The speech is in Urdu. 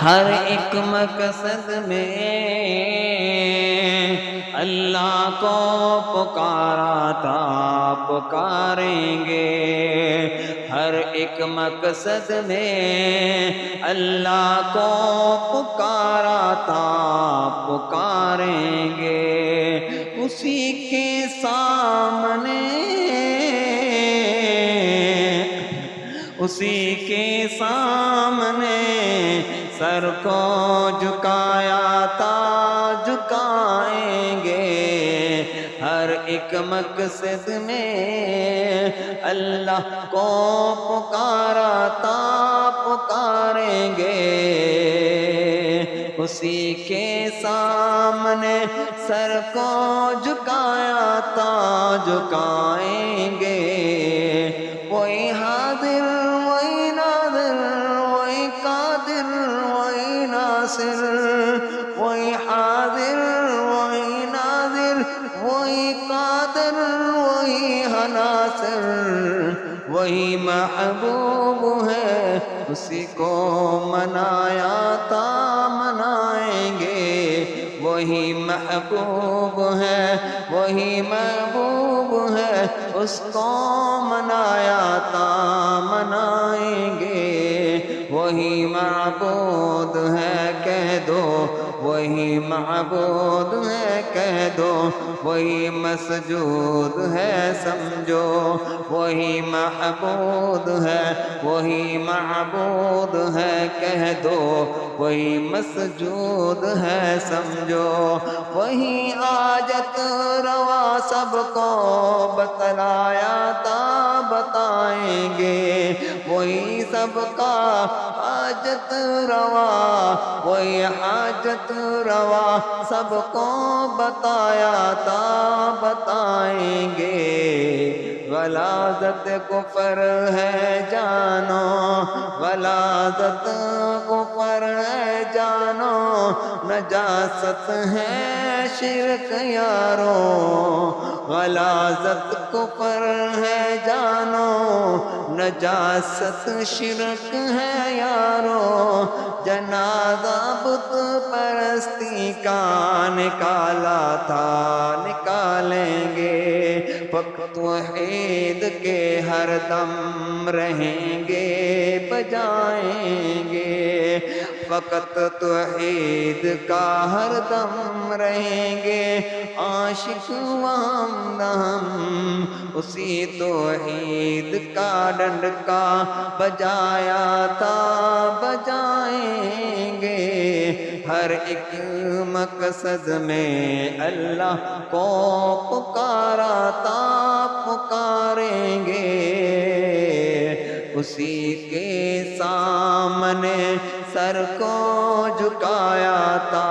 ہر ایک مقصد میں اللہ کو پکارا تھا پکاریں گے، ہر ایک مقصد میں اللہ کو پکارا تھا پکاریں گے، اسی کے سامنے اسی کے سامنے سر کو جھکایا تھا جھکائیں گے، ہر ایک مقصد میں اللہ کو پکارا تھا پکاریں گے، اسی کے سامنے سر کو جھکایا تھا جھکائیں گے، وہی حاضر وہی ناظر وہی قادر وہی ناصر، وہی حاضر وہی ناظر وہی قادر وہی ناصر، وہی محبوب ہے اسی کو منایا تھا منائیں گے، وہی محبوب ہے وہی محبوب ہے اس کو منایا تھا منائیں گے، وہی معبود ہے کہہ دو وہی معبود ہے کہہ دو، وہی مسجود ہے سمجھو، وہی محبود ہے وہی معبود ہے کہہ دو، وہی مسجود ہے سمجھو، وہی حاجت روا سب کو بتلایا تھا بتائیں گے، وہی سب کا حاجت روا وہی حاجت روا سب کو بتایا تھا بتائیں گے، غلاظت کفر ہے جانو غلاظت کفر ہے جانو، نجاست ہے شرک یارو، غلاظت کفر ہے جانو نجاست شرک ہے یارو، جنازہ بت پرستی کا نکالا تھا نکالیں گے، فقط توحید کے ہر دم رہیں گے بجائیں گے، فقط توحید کا ہر دم رہیں گے عاشق و ہم اسی توحید کا ڈنڈکا بجایا تھا بجائیں گے، ہر ایک مقصد میں اللہ کو پکارا تھا پکاریں گے، اسی کے سامنے سر کو جھکایا تھا